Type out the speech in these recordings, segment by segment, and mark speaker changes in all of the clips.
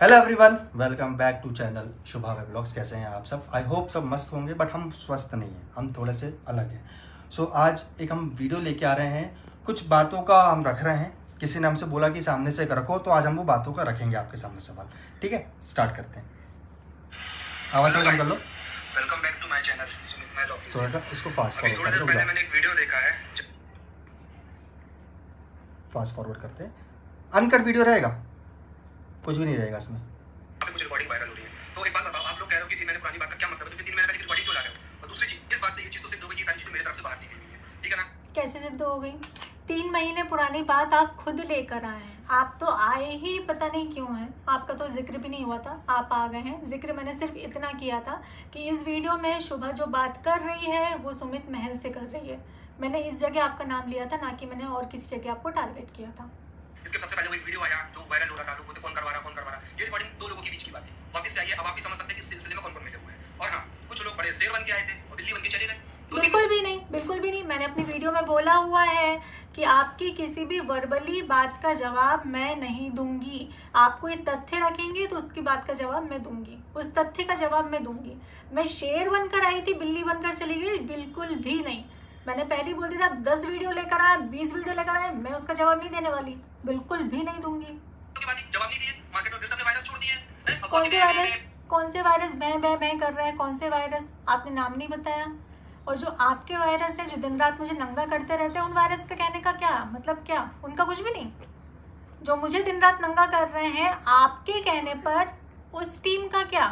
Speaker 1: Hello everyone, welcome back to channel Shubha web blogs. कैसे हैं आप सब? आई होप सब मस्त होंगे, बट हम स्वस्थ नहीं हैं, हम थोड़े से अलग हैं। सो आज एक हम वीडियो लेके आ रहे हैं, कुछ बातों का हम रख रहे हैं। किसी ने हमसे बोला कि सामने से रखो, तो आज हम वो बातों का रखेंगे आपके सामने सवाल। ठीक है, स्टार्ट करते हैं। आवाज़ कम कर लो।
Speaker 2: Welcome back to my channel Sumit Mahal office.
Speaker 1: थोड़ा सा इसको फास्ट
Speaker 2: अभी थोड़ी देर पहले मैंने एक वीडियो देखा है,
Speaker 1: फास्ट फॉरवर्ड करते हैं। अनकट वीडियो रहेगा, कुछ भी नहीं रहेगा इसमें।
Speaker 2: मुझे रिकॉर्डिंग वायरल हो रही है। तो एक बात बताओ, आप लोग कह रहे हो कि 3 महीने पुरानी बात का क्या मतलब है? तो 3 महीने पहले की रिकॉर्डिंग क्यों ला रहे हो? और दूसरी चीज, इस बात से ये चीज तो सिद्ध हो गई कि सारी चीजें मेरी तरफ से बाहर निकली हुई है, ठीक है ना?
Speaker 3: कैसे सिद्ध हो गई? 3 महीने पुरानी बात आप खुद लेकर आए हैं। आप तो आए ही पता नहीं क्यों हैं। आपका तो जिक्र भी नहीं हुआ था, आप आ गए हैं। जिक्र मैंने सिर्फ इतना किया था कि इस वीडियो में शुभा जो बात कर रही है वो सुमित महल से कर रही है। मैंने इस जगह आपका नाम लिया था, ना कि मैंने और किसी जगह आपको टारगेट किया था।
Speaker 2: इसके सबसे पहले वो एक वीडियो आया जो वायरल हो रहा था, लोगों को कौन करवा रहा। ये रिकॉर्डिंग दो लोगों के बीच की बात है। वापस से आइए, अब आप भी समझ सकते हैं कि इस सिलसिले में कौन-कौन मिले हुए हैं। और हाँ, कुछ लोग बड़े शेर बन के आए थे और बिल्ली बन के चले गए।
Speaker 3: बिल्कुल भी नहीं, बिल्कुल भी नहीं। मैंने अपनी वीडियो में बोला हुआ है कि आपकी किसी भी वर्बली बात का जवाब मैं नहीं दूंगी। आप कोई तथ्य रखेंगे तो उसकी बात का जवाब मैं दूंगी, उस तथ्य का जवाब मैं दूंगी। मैं शेर बनकर आई थी, बिल्ली बनकर चली गई? बिल्कुल भी नहीं। मैंने पहले बोल दिया था, 10 वीडियो लेकर आए, 20 वीडियो लेकर आए, मैं उसका जवाब नहीं देने वाली, बिल्कुल भी नहीं दूंगी।
Speaker 2: जवाब नहीं दिए, मार्केट में फिर सबने वायरस छोड़ दिए।
Speaker 3: कौन से वायरस? कौन से वायरस? मैं कर रहे हैं? कौन से वायरस? आपने नाम नहीं बताया। और जो आपके वायरस है, जो दिन रात मुझे नंगा करते रहते हैं, उन वायरस का कहने का क्या मतलब? क्या उनका कुछ भी नहीं? जो मुझे दिन रात नंगा कर रहे हैं आपके कहने पर, उस टीम का क्या?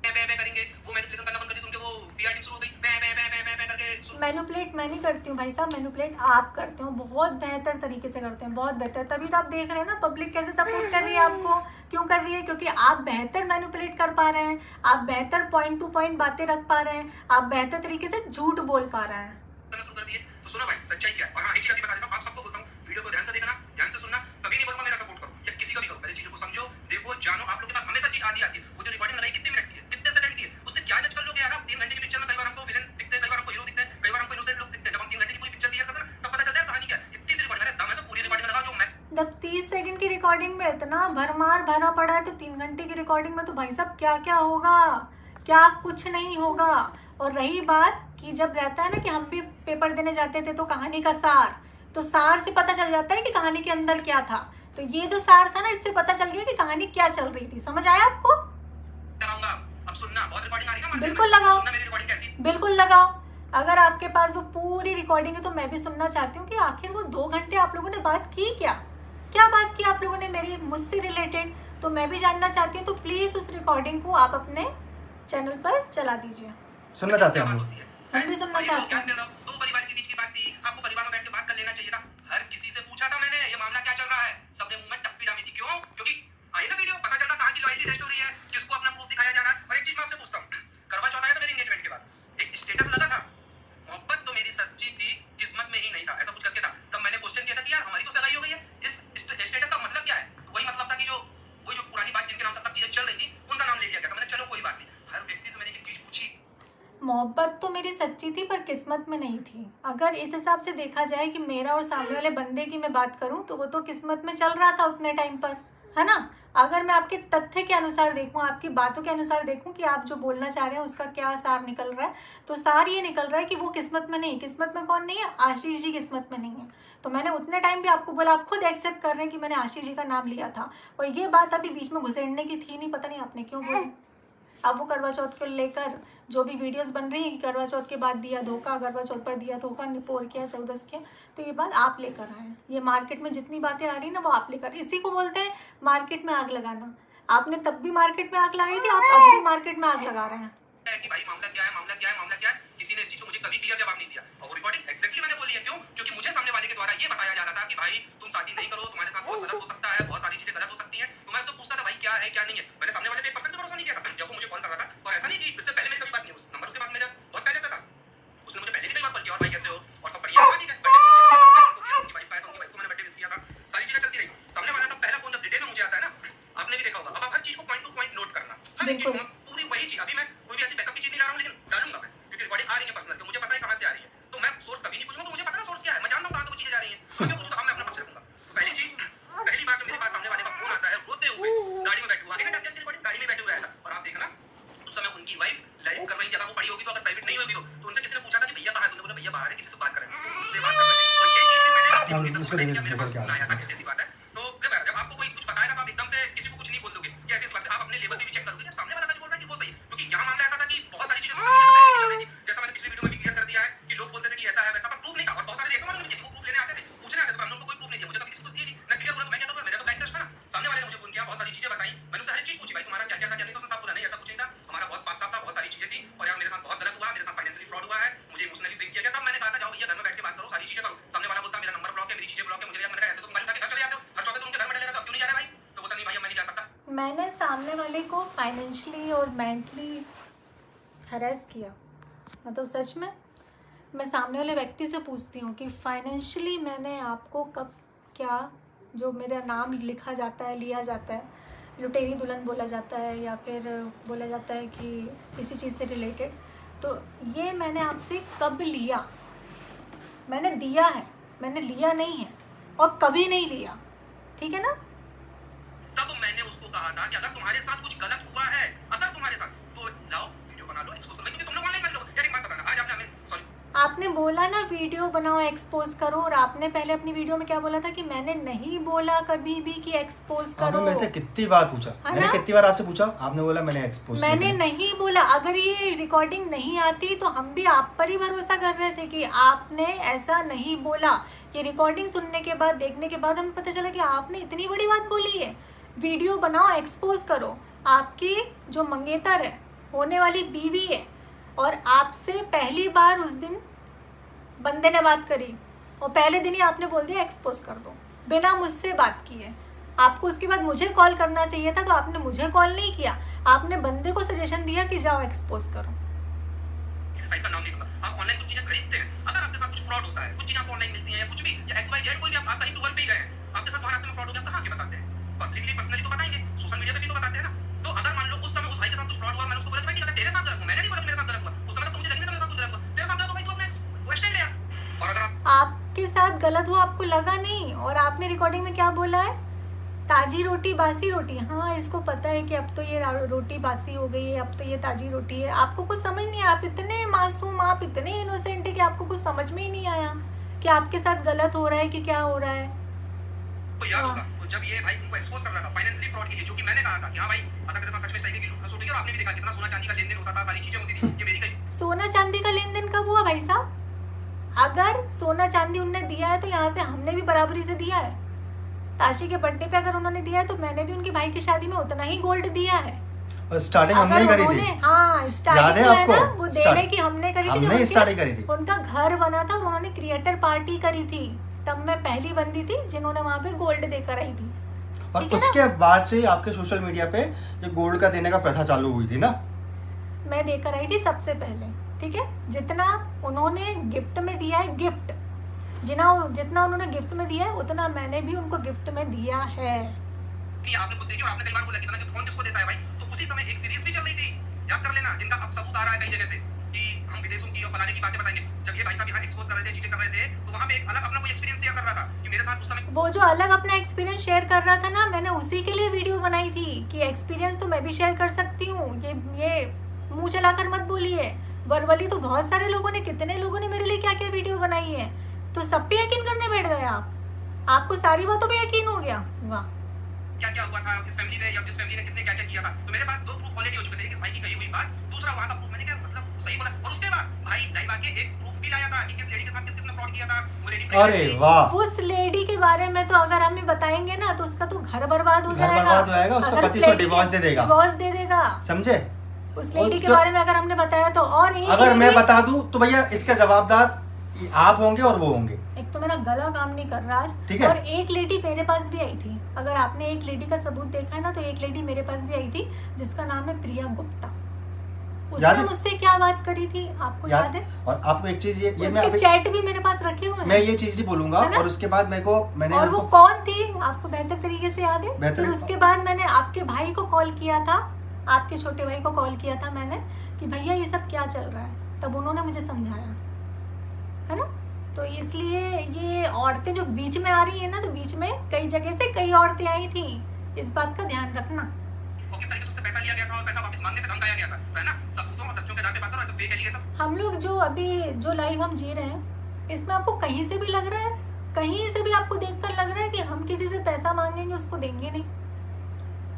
Speaker 2: करेंगे वो मैनिपुलेशन करना बंद कर दी, उनके वो पीआर टीम शुरू हो गई करके।
Speaker 3: मैनिपुलेट मैं नहीं करती हूँ भाई साहब, मैनिपुलेट आप करते हो, बहुत बेहतर तरीके से करते हैं, बहुत बेहतर। तभी तो आप देख रहे हैं ना पब्लिक कैसे सपोर्ट कर रही है आपको। क्यों कर रही है? क्योंकि आप बेहतर मैनिपुलेट कर पा रहे हैं, आप बेहतर पॉइंट टू पॉइंट बातें रख पा रहे हैं, आप बेहतर तरीके से झूठ बोल पा रहे हैं।
Speaker 2: शुरू कर दिए तो सुनो भाई, सच्चाई क्या है। और हाँ, एक चीज अभी बता देता हूँ, आप सबको बोलता हूँ, वीडियो को ध्यान से देखना, ध्यान से सुनना। कभी नहीं बोलूंगा मेरा सपोर्ट करो या किसी का भी करो, पहले चीजों को समझो, देखो, जानो। आप लोगों के पास हमेशा चीज आती है। वो जो रिकॉर्डिंग लगाई कितने मिनट की है, कितने सेकंड की है, उससे क्या जज कर लोगे यार? 3 घंटे की पिक्चर में कई बार हमको विलेन दिखते हैं, कई बार हमको हीरो दिखते हैं, कई बार हमको इनोसेंट लोग दिखते हैं। जब हम 3 घंटे की पूरी पिक्चर क्लियर करते हैं ना, तब पता चलता है कहानी क्या है। इतनी सी रिकॉर्डिंग, मैंने दम है तो पूरी रिकॉर्डिंग लगा जो मैं।
Speaker 3: जब 30 सेकंड की रिकॉर्डिंग में इतना भरमार भरा पड़ा है, तो 3 घंटे की रिकॉर्डिंग में तो भाई साहब क्या क्या होगा? क्या कुछ नहीं होगा। और रही बात कि जब रहता है ना कि हम भी पेपर देने जाते थे तो कहानी का सार, तो सार से पता चल जाता है कि कहानी के अंदर क्या था। तो ये जो सार था ना, इससे पता चल गया कि कहानी क्या चल रही थी। समझ आया आपको?
Speaker 2: अब सुनना, बहुत रिकॉर्डिंग आ रही है ना,
Speaker 3: बिल्कुल लगाओ,
Speaker 2: सुनना मेरी रिकॉर्डिंग कैसी।
Speaker 3: बिल्कुल लगाओ। अगर आपके पास वो पूरी रिकॉर्डिंग है तो मैं भी सुनना चाहती हूँ कि आखिर वो 2 घंटे आप लोगों ने बात की क्या बात की आप लोगों ने मेरी मुझसे रिलेटेड, तो मैं भी जानना चाहती हूँ। तो प्लीज उस रिकॉर्डिंग को आप अपने चैनल पर चला दीजिए।
Speaker 1: सुनना चाहते हैं हम लोग,
Speaker 3: हम भी सुनना चाहते हैं।
Speaker 2: दो परिवार के बीच की बात थी, आपको परिवार में बैठ के बात कर लेना चाहिए था। हर किसी से पूछा था मैंने, ये मामला क्या चल रहा है, सबने मुंह में टप्पी डाली थी। क्यों? क्योंकि आई ना वीडियो, पता चलता कहां की लॉयल्टी टेस्ट हो रही है, किसको अपना प्रूफ दिखाया जा रहा है। और एक चीज मैं आपसे पूछता हूं, करवा चौथ आया था मेरे एंगेजमेंट के बाद, एक स्टेटस लगा था, मोहब्बत तो मेरी सच्ची थी, किस्मत में ही नहीं था, ऐसा कुछ करके था। तब मैंने क्वेश्चन किया था कि यार हमारी तो सगाई हो गई है, इस स्टेटस का मतलब क्या है? वही मतलब था कि जो पुरानी बात जिनके नाम सब तक चीजें चल रही थी, उनका नाम ले लिया गया था। मैंने चलो कोई बात नहीं, हर व्यक्ति से मैंने एक चीज पूछी,
Speaker 3: मोहब्बत तो मेरी सच्ची थी पर किस्मत में नहीं थी। अगर इस हिसाब से देखा जाए कि मेरा और सामने वाले बंदे की मैं बात करूं, तो वो तो किस्मत में चल रहा था उतने टाइम पर, है ना? अगर मैं आपके तथ्य के अनुसार देखूं, आपकी बातों के अनुसार देखूं कि आप जो बोलना चाह रहे हैं उसका क्या सार निकल रहा है, तो सार ये निकल रहा है कि वो किस्मत में नहीं। किस्मत में कौन नहीं है? आशीष जी किस्मत में नहीं है। तो मैंने उतने टाइम भी आपको बोला, आप खुद एक्सेप्ट कर रहे हैं कि मैंने आशीष जी का नाम लिया था। और ये बात अभी बीच में घुसेड़ने की थी नहीं, पता नहीं आपने क्यों बोली। अब वो करवा चौथ को लेकर जो भी वीडियोस बन रही है कि करवा चौथ के बाद दिया धोखा, करवा चौथ पर दिया धोखा, निपोर किया, 14 किया, तो ये बात आप लेकर आए हैं। ये मार्केट में जितनी बातें आ रही है ना, वो आप लेकर, इसी को बोलते हैं मार्केट में आग लगाना। आपने तब भी मार्केट में आग लगाई थी, आप अब भी मार्केट में आग लगा रहे हैं
Speaker 2: कि भाई मामला क्या है, मामला क्या है, मामला क्या है। किसी ने इस चीज को मुझे कभी क्लियर जवाब नहीं दिया। और वो रिकॉर्डिंग एग्जैक्टली मैंने बोली है। क्यों? क्योंकि मुझे सामने वाले के द्वारा ये बताया जा रहा था कि भाई तुम शादी नहीं करो, तुम्हारे साथ बहुत गलत हो सकता है, बहुत सारी चीजें गलत हो सकती हैं। तो मैं उससे पूछता था भाई क्या है क्या नहीं है। मैंने सामने वाले पे 1% भरोसा नहीं किया था जब वो मुझे कॉल कर रहा था। और ऐसा नहीं कि इससे पहले मेरी कभी बात नहीं, उस नंबर उसके पास मेरा बहुत पहले से था, उसने मुझे पहले भी कई बार कॉल किया, और भाई कैसे हो, और सब बढ़िया है, ठीक है। उनकी वाइफ आया तो उनकी वाइफ को मैंने बर्थडे विश किया था, सारी चीजें चलती रही। सामने वाला का पहला फोन जब डिटेल में मुझे आता है ना, आपने भी देखा होगा। अब आप हर चीज को पॉइंट टू पॉइंट नोट करना, हर एक चीज पूरी वही चीज। अभी मैं कोई भी ऐसी बैकअप की चीज नहीं ला रहा हूं, लेकिन डालूंगा मैं, क्योंकि रिकॉर्डिंग आ रही है पर्सनल, तो मुझे पता है कहां से आ रही है। तो मैं सोर्स कभी नहीं पूछूंगा, तो मुझे पता है सोर्स क्या है, मैं जानता हूं कहां से वो चीजें जा रही हैं। मुझे पूछो तो मैं अपना पक्ष रखूंगा। पहली चीज, पहली बात, मेरे पास सामने वाले का फोन आता है हुए गाड़ी में बैठे हुआ, देखा 10 की रिकॉर्डिंग गाड़ी में बैठे हुए आया था। और आप देखना उस समय उनकी वाइफ लाइव कर रही थी, अगर वो पड़ी होगी तो, अगर प्राइवेट नहीं होगी तो उनसे किसी ने पूछा था कि भैया कहाँ है, तो उन्होंने बोला भैया बाहर है, किसी से बात कर रहे हैं, उससे बात कर रहे थे। तो ये चीज भी मैंने अपनी मम्मी तक सुनाई कि मेरे पास फोन आया था, कैसी ऐसी बात है। तो जब आपको कोई कुछ बताएगा तो आप एकदम से किसी को कुछ नहीं बोल दोगे कि ऐसी बात है, आप अपने लेवल पे भी चेक करोगे, सामने वाला सच बोल रहा है कि वो सही है। क्योंकि यहाँ मामला ऐसा था कि बहुत सारी चीजें सोशल मीडिया पे चल रही थी, जैसा मैंने पिछले वीडियो में भी क्लियर कर दिया है कि लोग बोलते थे कि ऐसा है वैसा, पर प्रूफ नहीं था। और बहुत सारे रिएक्शन वाले वो प्रूफ लेने आते थे, पूछने आते थे, पर हमने उनको कोई प्रूफ नहीं दिया। मुझे कभी किसी को दिया नहीं, मैं क्लियर हुआ तो मैं क्या करूंगा, मेरा तो बैंक ट्रस्ट था ना। सामने वाले ने मुझे फोन किया, बहुत सारी चीजें बताई, मैंने उससे हर चीज पूछी, भाई तुम्हारा क्या क्या था, क्या नहीं था। उसने साफ बोला नहीं ऐसा कुछ नहीं था, हमारा बहुत पाक साफ था, बहुत सारी चीजें थी, और यार मेरे साथ बहुत गलत हुआ, मेरे साथ फाइनेंशियली फ्रॉड हुआ है, मुझे इमोशनली ब्रेक किया गया। तब मैंने कहा था जाओ भैया घर में बैठ के बात करो, सारी चीजें करो। सामने वाला बोलता मेरा नंबर ब्लॉक है, मेरी चीजें ब्लॉक है, मुझे मैंने कहा ऐसे तो मोबाइल उठा के घर चले जाते हो, हर चौथे दिन उनके घर में डलेगा, तो क्यों नहीं जा रहा भाई? तो बोलता नहीं भाई मैं नहीं जा सकता।
Speaker 3: मैंने सामने वाले को फाइनेंशियली और मेंटली हरेस किया, मतलब सच में मैं सामने वाले व्यक्ति से पूछती हूँ कि फाइनेंशियली मैंने आपको कब क्या, जो मेरा नाम लिखा जाता है, लिया जाता है, लुटेरी दुल्हन बोला जाता है, या फिर बोला जाता है कि किसी चीज़ से रिलेटेड, तो ये मैंने आपसे कब लिया? मैंने दिया है, मैंने लिया नहीं है, और कभी नहीं लिया, ठीक है ना।
Speaker 2: तब मैंने उसको कहा था कि अगर तुम्हारे साथ कुछ गलत हुआ है, अगर तुम्हारे साथ, तो लाओ वीडियो बना लो, एक्सपोज करो, क्योंकि तुम लोग ऑनलाइन कर लो। यार एक बात बताना, आज आपने हमें सॉरी
Speaker 3: आपने बोला ना वीडियो बनाओ एक्सपोज करो, और आपने पहले अपनी वीडियो में क्या बोला था कि मैंने नहीं बोला कभी भी कि एक्सपोज करो।
Speaker 1: आपने मैंने कितनी बार पूछा, मैंने कितनी बार आपसे पूछा, आपने बोला मैंने एक्सपोज,
Speaker 3: मैंने नहीं बोला। अगर ये रिकॉर्डिंग नहीं आती तो हम भी आप पर ही भरोसा कर रहे थे कि आपने ऐसा नहीं बोला। ये रिकॉर्डिंग सुनने के बाद, देखने के बाद हमें पता चला कि आपने इतनी बड़ी बात बोली है। वीडियो बनाओ एक्सपोज करो, आपकी जो मंगेतर है, होने वाली बीवी है, और आपसे पहली बार उस दिन बंदे ने बात करी, और पहले दिन ही आपने बोल दिया एक्सपोज कर दो, बिना मुझसे बात किए। आपको उसके बाद मुझे कॉल करना चाहिए था, तो आपने मुझे कॉल नहीं किया, आपने बंदे को सजेशन दिया कि जाओ एक्सपोज करो।
Speaker 2: किसी साइट का नाम नहीं लूंगा। आप ऑनलाइन कुछ चीजें खरीदते हैं, अगर आपके साथ कुछ फ्रॉड होता है, कुछ चीजें आपको ऑनलाइन मिलती हैं या कुछ भी, या XYZ कोई भी, आप कहीं टूर पे गए हैं, आपके साथ वहां रास्ते में फ्रॉड हो गया, कहां के बताते हैं? पब्लिकली पर्सनली तो बताएंगे, सोशल मीडिया पे भी तो बताते हैं ना। तो अगर मान लो उस समय उस भाई के साथ कुछ फ्रॉड हुआ, मैंने उसको बोला भाई ठीक है तेरे साथ गलत हुआ, मैंने नहीं बोला मेरे साथ गलत हुआ, उस समय तो मुझे लगी ना मेरे साथ कुछ गलत हुआ, तेरे साथ गलत हुआ भाई, तू अपना स्टैंड ले यार। और अगर
Speaker 3: आपके साथ गलत हुआ आपको लगा नहीं, और आपने रिकॉर्डिंग में क्या बोला है, ताजी रोटी बासी रोटी। हाँ, इसको पता है कि अब तो ये रोटी बासी हो गई है, अब तो ये ताजी रोटी है। आपको कुछ समझ नहीं, आप इतने मासूम, आप इतने इनोसेंट है कि आपको कुछ समझ में ही नहीं आया कि आपके साथ गलत हो रहा है कि क्या हो रहा है।
Speaker 2: तो याद होगा तो जब ये भाई उनको एक्सपोज कर रहा था फाइनेंशियली फ्रॉड के लिए, जो कि मैंने कहा था कि हाँ भाई अगर तेरे साथ सच में इस तरीके की लूट खसोटी है, और आपने भी देखा कितना सोना चांदी का लेन देन होता था, सारी चीजें होती थी, ये मेरी कहीं
Speaker 3: सोना चांदी का लेन देन कब हुआ भाई साहब? अगर सोना चांदी उनने दिया है तो यहाँ से हमने भी बराबरी से दिया है। ताशी के बर्थडे पे अगर उन्होंने दिया है तो मैंने भी उनके भाई की शादी में उतना ही गोल्ड दिया है।
Speaker 1: और स्टार्टिंग हमने करी थी।
Speaker 3: हाँ,
Speaker 1: याद है आपको?
Speaker 3: ना, वो देने की हमने करी थी,
Speaker 1: हमने स्टार्टिंग करी थी।
Speaker 3: उनका घर बना था और उन्होंने क्रिएटर पार्टी करी थी, तब मैं पहली बंदी थी जिन्होंने वहाँ पे गोल्ड देकर आई थी।
Speaker 1: और उसके बाद से आपके सोशल मीडिया पे ये गोल्ड का देने का प्रथा चालू हुई थी ना।
Speaker 3: मैं देकर आई थी सबसे पहले, ठीक है। जितना उन्होंने गिफ्ट में दिया है, गिफ्ट जितना उन्होंने गिफ्ट में दिया है उतना मैंने भी उनको गिफ्ट में दिया है।
Speaker 2: नहीं आपने खुद देखी और आपने कई बार बोला कितना गिफ्ट कौन किसको देता है भाई। तो उसी समय एक सीरीज भी चल रही थी, याद कर लेना, जिनका अब सबूत आ रहा है कई जगह से कि हम विदेशों की और फलाने की बातें बताएंगे। जब ये भाई साहब यहाँ एक्सपोज कर रहे थे, चीजें कर रहे थे, तो वहाँ पे एक अलग अपना कोई एक्सपीरियंस शेयर कर रहा था कि मेरे साथ उस समय
Speaker 3: वो जो अलग अपना एक्सपीरियंस शेयर कर रहा था ना, मैंने उसी के लिए वीडियो बनाई थी कि एक्सपीरियंस तो मैं भी शेयर कर सकती हूँ। ये मुंह चलाकर मत बोलिए, वर्बली तो बहुत सारे लोगों ने, कितने लोगों ने मेरे लिए क्या क्या वीडियो बनाई है, तो सब पे यकीन करने बैठ गए आपको सारी बातों पे यकीन हो गया। वाह,
Speaker 2: क्या क्या हुआ था इस फैमिली ने या जिस फैमिली ने किसने क्या क्या किया था। तो मेरे पास दो प्रूफ ऑलरेडी हो चुके थे, इस भाई की कही हुई बात, दूसरा वहां का प्रूफ मैंने क्या मतलब सही बोला। और उसके बाद भाई लाइव आके एक प्रूफ भी लाया था कि किस लेडी के साथ किसने फ्रॉड किया था। वो लेडी,
Speaker 1: अरे वाह,
Speaker 3: उस लेडी के बारे में तो अगर हमें बताएंगे ना तो उसका तो घर बर्बाद हो
Speaker 1: घर बर्बाद हो जाएगा, उसका पति उसको डिवोर्स दे देगा, समझे।
Speaker 3: उस लेडी के बारे में अगर हमने बताया तो, और
Speaker 1: अगर मैं बता दूं तो भैया इसका जवाबदार आप होंगे और वो होंगे।
Speaker 3: एक तो मेरा गला काम नहीं कर रहा आज,
Speaker 1: ठीक है।
Speaker 3: और एक लेडी मेरे पास भी आई थी, अगर आपने एक लेडी का सबूत देखा है ना, तो एक लेडी मेरे पास भी आई थी जिसका नाम है प्रिया गुप्ता। उसने मुझसे क्या बात करी थी आपको याद है?
Speaker 1: और आपको एक चीज ये
Speaker 3: मैं चैट भी मेरे पास रखे हुए हैं,
Speaker 1: मैं ये चीज नहीं बोलूंगा। और उसके बाद मैंने
Speaker 3: और वो कौन थी आपको बेहतर तरीके से याद है। फिर उसके बाद मैंने आपके भाई को कॉल किया था, आपके छोटे भाई को कॉल किया था मैंने कि भैया ये सब क्या चल रहा है, तब उन्होंने मुझे समझाया, है ना। तो इसलिए ये औरतें जो बीच में आ रही है ना, तो बीच में कई जगह से कई औरतें आई थी, इस बात का ध्यान रखना।
Speaker 2: और किस तरीके से उससे पैसा लिया गया था और पैसा वापस मांगने पे धमकाया गया था, तो है ना, सबूतों और तथ्यों के आधार पे बात करो, ऐसे फेक एलिगेशन।
Speaker 3: हम लोग जो अभी जो लाइव हम जी रहे हैं, इसमें आपको कहीं से भी लग रहा है, कहीं से भी आपको देखकर लग रहा है कि हम किसी से पैसा मांगेंगे उसको देंगे नहीं,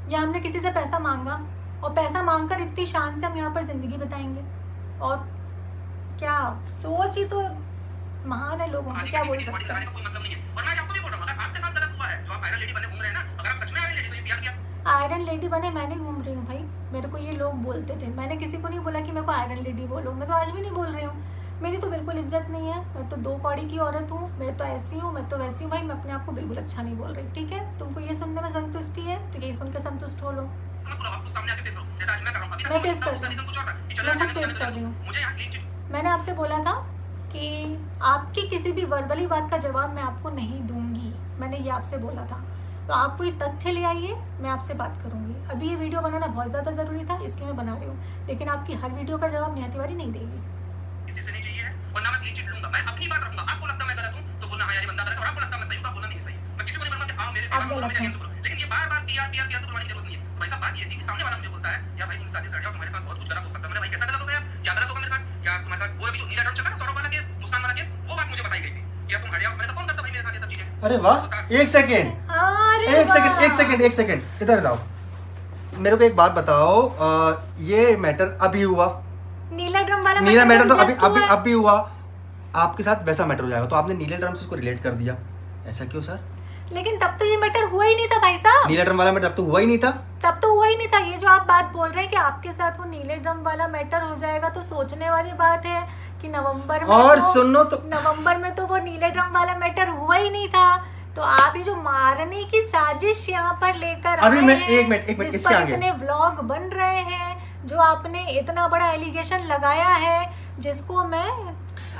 Speaker 3: या हमने किसी से पैसा मांगा और पैसा मांगकर इतनी शान से हम यहाँ पर जिंदगी बिताएंगे? और क्या सोच ही तो महान है लोगों में, क्या बोल सकते हैं।
Speaker 2: कोई मतलब नहीं है। और मैं आपको भी बोल रहा हूँ, अगर आपके साथ गलत हुआ है, जो आप आयरन लेडी बने घूम रहे हैं ना, अगर आप सच में आयरन लेडी, तो ये प्यार किया।
Speaker 3: आयरन लेडी बने मैं नहीं घूम रही हूँ भाई, मेरे को ये लोग बोलते थे, मैंने किसी को नहीं बोला कि मेरे को आयरन लेडी बोलो, मैं तो आज भी नहीं बोल रही हूँ। मेरी तो बिल्कुल इज्जत नहीं है, मैं तो 2 कौड़ी की औरत हूँ, मैं तो ऐसी हूँ, मैं तो वैसी हूँ भाई, मैं अपने आप को बिल्कुल अच्छा नहीं बोल रही, ठीक है? तुमको ये सुनने में संतुष्टि है तो यही सुन के संतुष्ट हो लो। मैंने आपसे बोला था कि आपकी किसी भी वर्बली बात का जवाब मैं आपको नहीं दूंगी, मैंने ये आपसे बोला था। तो आप कोई तथ्य ले आइए, मैं आपसे बात करूंगी। अभी ये वीडियो बनाना बहुत ज़्यादा ज़रूरी था, इसलिए मैं बना रही हूँ, लेकिन आपकी हर वीडियो का जवाब नेहा तिवारी नहीं देगी।
Speaker 2: किसी से नहीं चाहिए है, और ना मैं क्लीन चिट लूंगा, मैं अपनी बात रखूंगा। आपको लगता मैं गलत हूं तो बोलना हाँ यार ये बंदा गलत है, और आपको लगता मैं सही हूं तो बोलना नहीं सही है। मैं किसी को नहीं बोलूंगा कि आओ मेरे खिलाफ बोलो, मेरे अगेंस्ट बोलो, लेकिन ये बार-बार पीआर से बुलवाने की जरूरत नहीं है। तो भाई साहब बात ये थी कि सामने वाला मुझे बोलता है यार भाई तुम शादी से हट जाओ, तुम्हारे साथ बहुत कुछ गलत हो सकता है। मैंने भाई कैसा गलत हो गया, क्या गलत होगा मेरे साथ, या तुम्हारे साथ वो अभी जो नीला ड्रम चला ना, सौरभ वाला केस, मुस्कान वाला केस, वो बात मुझे बताई गई थी कि तुम हट जाओ। मैंने तो कौन करता भाई मेरे साथ ये सब चीजें।
Speaker 1: अरे वाह, एक सेकंड इधर लाओ। मेरे को एक बात बताओ, ये मैटर अभी हुआ,
Speaker 3: नीला ड्रम वाला
Speaker 1: नीला मैटर तो अभी हुआ, आपके साथ वैसा मैटर हो जाएगा, तो आपने नीले ड्रम से उसको रिलेट कर दिया, ऐसा क्यों सर?
Speaker 3: लेकिन तब तो ये मैटर हुआ ही नहीं था भाई साहब,
Speaker 1: नीले ड्रम वाला मैटर तब तो हुआ ही नहीं था।
Speaker 3: तब तो हुआ ही नहीं था। ये जो आप बात बोल रहे हैं कि आपके साथ वो नीले ड्रम वाला मैटर हो जाएगा, तो सोचने वाली बात है कि नवंबर में
Speaker 1: और सुनो तो
Speaker 3: नवंबर में तो वो नीले ड्रम वाला मैटर हुआ ही नहीं था। तो आप ये जो मारने की साजिश यहाँ पर लेकर
Speaker 1: अभी
Speaker 3: आए
Speaker 1: मैं
Speaker 3: हैं,
Speaker 1: एक मिनट इसके आगे
Speaker 3: इतने व्लॉग बन रहे हैं, जो आपने इतना बड़ा एलिगेशन लगाया है, जिसको मैं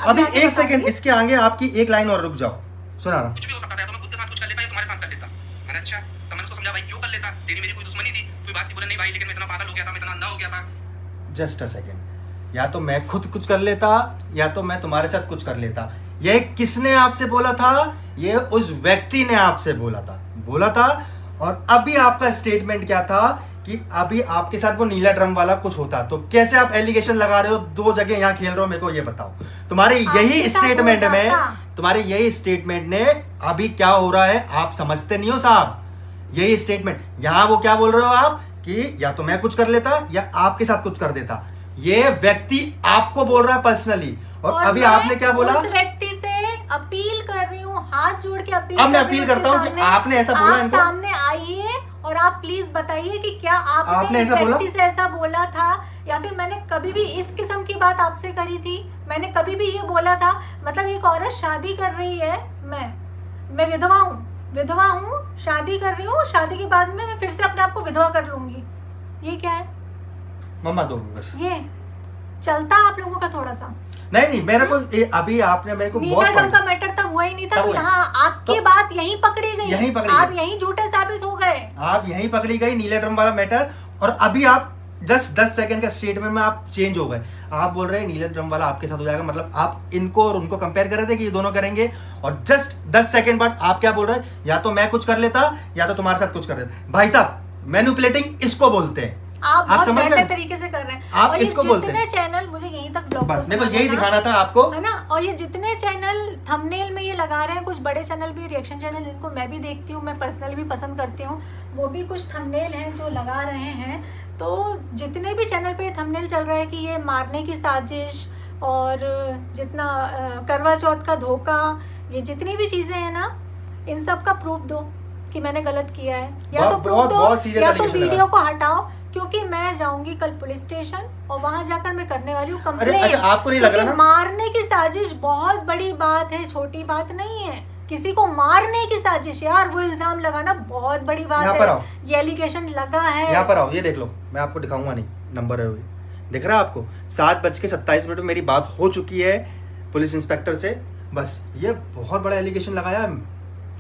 Speaker 1: अभी एक सेकंड इसके आगे आपकी एक लाइन और रुक जाओ, सुना ना।
Speaker 2: कुछ भी हो सकता था, तो मैं खुद के साथ कुछ कर लेता या तुम्हारे साथ कर लेता। मैंने अच्छा, तो मैंने उसको समझा भाई क्यों कर लेता, तेरी मेरी कोई दुश्मनी थी, कोई बात नहीं, बोले नहीं भाई लेकिन मैं इतना पागल हो गया था, मैं इतना अंधा हो गया था।
Speaker 1: जस्ट अ सेकंड, या तो मैं खुद कुछ कर लेता या तो मैं तुम्हारे साथ कुछ कर लेता। ये किसने आपसे बोला था? ये उस व्यक्ति ने आपसे बोला था। और अभी आपका स्टेटमेंट क्या था कि अभी आपके साथ वो नीला ड्रम वाला कुछ होता, तो कैसे आप एलिगेशन लगा रहे हो? 2 जगह यहाँ खेल रहे हो, मेरे को ये बताओ। तुम्हारे यही स्टेटमेंट ने अभी क्या हो रहा है आप समझते नहीं हो साहब। यही स्टेटमेंट, यहाँ वो क्या बोल रहे हो आप कि या तो मैं कुछ कर लेता या आपके साथ कुछ कर देता। ये व्यक्ति आपको बोल रहा है पर्सनली, और अभी आपने क्या बोला?
Speaker 3: उस व्यक्ति से अपील कर रही हूँ, हाथ जोड़ के अपील।
Speaker 1: अब मैं अपील करता हूँ कि आपने ऐसा बोला, इनको
Speaker 3: सामने आइए और आप प्लीज बताइए कि क्या आपने इस
Speaker 1: ऐसा
Speaker 3: व्यक्ति से ऐसा बोला था, या फिर मैंने कभी भी इस किस्म की बात आपसे करी थी? मैंने कभी भी ये बोला था? मतलब एक औरत शादी कर रही है, मैं विधवा हूँ, शादी कर रही हूँ, शादी के बाद में मैं फिर से अपने आप को विधवा कर लूंगी, ये क्या है?
Speaker 1: मम्मा दो बस,
Speaker 3: ये चलता आप लोगों का थोड़ा सा
Speaker 1: नहीं मेरे को अभी आपने मेरे को
Speaker 3: नीला ड्रम का मैटर तब हुआ ही नहीं था, तो यहाँ आपकी बात यहीं पकड़ी गई, आप यहीं झूठे साबित हो गए, आप
Speaker 1: यहीं पकड़ी गई नीले ड्रम वाला मैटर। और अभी आप जस्ट 10 सेकंड का स्टेटमेंट में आप चेंज हो गए, आप बोल रहे हैं नीले ड्रम वाला आपके साथ हो जाएगा। मतलब आप इनको और उनको कंपेयर कर रहे थे कि ये दोनों करेंगे, और जस्ट 10 सेकंड बाद आप क्या बोल रहे हैं? या तो मैं कुछ कर लेता या तो तुम्हारे साथ कुछ कर देता। भाई साहब, मैनिपुलेटिंग इसको बोलते हैं।
Speaker 3: आप बहुत बेहतर तरीके से कर रहे हैं।
Speaker 1: आप इसको बोलते हैं।
Speaker 3: चैनल मुझे यहीं तक ब्लॉग
Speaker 1: बस मेरे को यही दिखाना था आपको,
Speaker 3: है ना। और ये जितने चैनल थंबनेल में ये लगा रहे हैं, कुछ बड़े चैनल भी, रिएक्शन चैनल जिनको मैं भी देखती हूँ, मैं पर्सनली भी पसंद करती हूँ, वो भी कुछ थंबनेल हैं जो लगा रहे हैं। तो जितने भी चैनल पे थंबनेल चल रहा है कि ये मारने की साजिश और जितना करवा चौथ का धोखा, ये जितनी भी चीज़ें हैं ना, इन सब का प्रूफ दो कि मैंने गलत किया है, या तो प्रूफ दो या तो वीडियो को हटाओ, क्योंकि मैं जाऊंगी कल पुलिस स्टेशन और वहां जाकर मैं करने वाली हूँ कंप्लेंट।
Speaker 1: अच्छा, आपको नहीं लग रहा ना?
Speaker 3: मारने की साजिश बहुत बड़ी बात है, छोटी बात नहीं है। किसी को मारने की साजिश, यार वो इल्जाम लगाना बहुत बड़ी बात है। ये एलिगेशन लगा है।
Speaker 1: यहाँ पर आओ, ये देख लो, मैं आपको दिखाऊंगा नहीं, नंबर है दिख रहा है आपको। 7:27 में मेरी बात हो चुकी है पुलिस इंस्पेक्टर से। बस ये बहुत बड़ा एलिगेशन लगाया,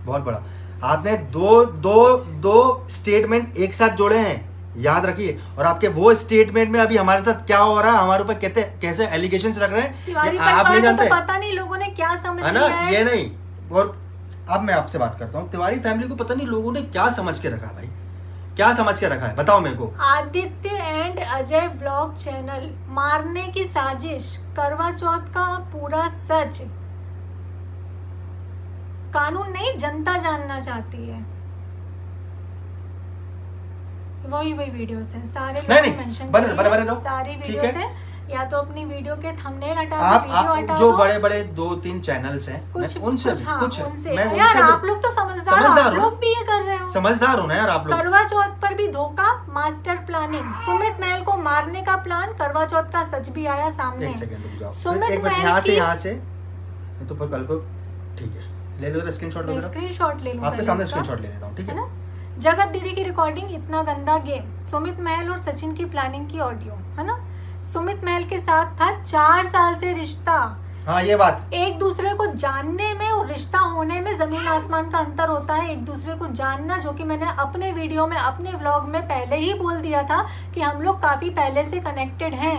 Speaker 1: बहुत बड़ा। आपने दो स्टेटमेंट एक साथ जोड़े हैं, याद रखिए। और आपके वो स्टेटमेंट में अभी हमारे साथ क्या हो रहा है, हमारे ऊपर कैसे एलिगेशंस रख रहे हैं, आप नहीं जानते।
Speaker 3: तो पता नहीं लोगों ने क्या समझ
Speaker 1: लिया है, ये नहीं। और अब मैं आपसे बात करता हूँ, तिवारी फैमिली को पता नहीं लोगों ने क्या समझ के रखा भाई। क्या समझ के रखा है बताओ मेरे को।
Speaker 3: Aditya and Ajay vlog channel, मारने की साजिश, करवा चौथ का पूरा सच, कानून नहीं जनता जानना चाहती है। वही वीडियोस हैं सारे लोग
Speaker 1: नहीं
Speaker 3: मेंशन
Speaker 1: बने रहो,
Speaker 3: सारी
Speaker 1: ठीक
Speaker 3: वीडियोस
Speaker 1: है।
Speaker 3: हैं। या तो अपनी वीडियो के थंबनेल हटा दो,
Speaker 1: आप
Speaker 3: वीडियो हटा
Speaker 1: जो
Speaker 3: दो,
Speaker 1: बड़े बड़े 2-3 चैनल्स हैं
Speaker 3: कुछ
Speaker 1: उनसे
Speaker 3: हाँ,
Speaker 1: कुछ
Speaker 3: उनसे
Speaker 1: मैं
Speaker 3: यार
Speaker 1: उनसे
Speaker 3: आप लोग तो समझदार हो, आप लोग भी ये कर रहे हो।
Speaker 1: समझदार हो ना यार आप लोग।
Speaker 3: करवा चौथ पर भी धोखा, मास्टर प्लानिंग, सुमित महल को मारने का प्लान, करवा चौथ का सच भी आया सामने।
Speaker 1: एक सेकंड रुक जाओ,
Speaker 3: सुमित
Speaker 1: एक मिनट,
Speaker 3: महल
Speaker 1: यहाँ से तो पर कल को ठीक है ले लो, स्क्रीनशॉट ले लो,
Speaker 3: स्क्रीनशॉट ले लूं
Speaker 1: आपके सामने स्क्रीनशॉट ले लेता हूँ, ठीक
Speaker 3: है
Speaker 1: है
Speaker 3: ना। जगत दीदी की रिकॉर्डिंग, इतना गंदा गेम, सुमित महल और सचिन की प्लानिंग की ऑडियो, है ना। सुमित महल के साथ था 4 साल से रिश्ता।
Speaker 1: हाँ ये बात,
Speaker 3: एक दूसरे को जानने में और रिश्ता होने में जमीन आसमान का अंतर होता है। एक दूसरे को जानना, जो कि मैंने अपने वीडियो में, अपने व्लॉग में पहले ही बोल दिया था कि हम लोग काफी पहले से कनेक्टेड हैं।